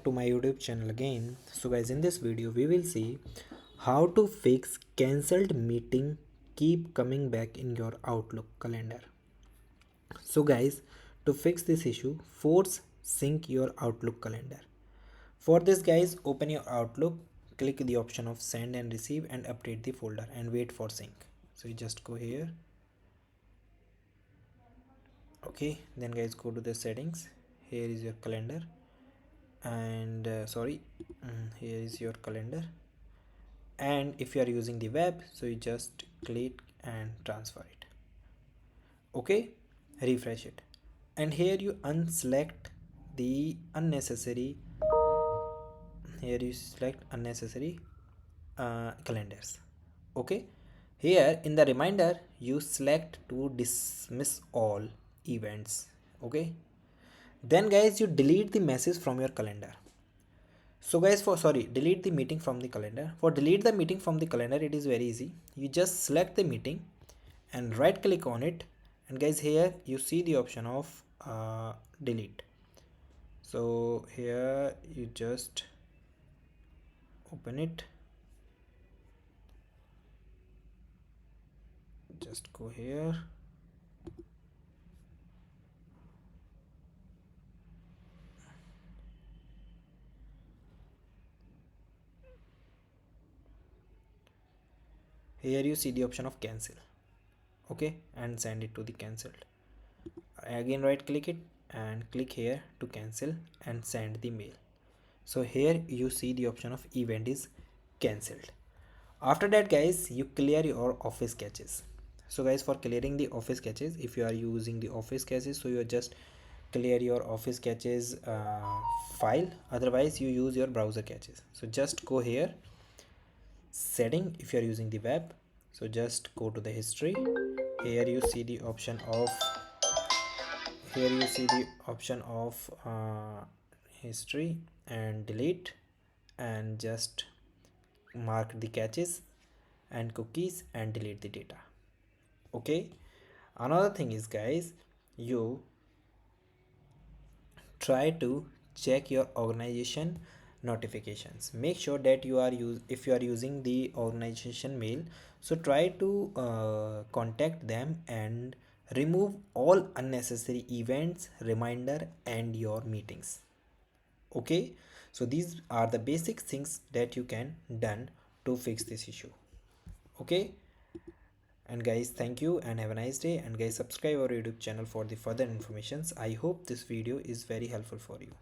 to my YouTube channel again. So guys, in this video we will see how to fix cancelled meeting keep coming back in your Outlook calendar. So guys, to fix this issue, force sync your Outlook calendar. For this guys, open your Outlook, click the option of send and receive and update the folder and wait for sync. So you just go here. Okay, then guys go to the settings. Here is your calendar and here is your calendar, and if you are using the web, so you just click and transfer it. Okay, refresh it, and here you unselect the unnecessary. Here you select unnecessary calendars. Okay, here in the reminder you select to dismiss all events. Okay, then guys you delete the message from your calendar. So guys, delete the meeting from the calendar. For delete the meeting from the calendar, it is very easy. You just select the meeting and right click on it, and guys here you see the option of delete. So here you just open it, just go here. Here you see the option of cancel. Okay, and send it to the cancelled. Again right click it and click here to cancel and send the mail. So here you see the option of event is cancelled. After that guys, you clear your office caches. So guys, for clearing the office caches, if you are using the office caches, so you just clear your office caches file, otherwise you use your browser caches. So just go here, setting, if you are using the web, so just go to the history. Here you see the option of history and delete, and just mark the caches and cookies and delete the data. Okay, another thing is guys, you try to check your organization notifications. Make sure that if you are using the organization mail, so try to contact them and remove all unnecessary events, reminder and your meetings. Okay, so these are the basic things that you can done to fix this issue. Okay, and guys, thank you and have a nice day, and guys subscribe our YouTube channel for the further informations. I hope this video is very helpful for you.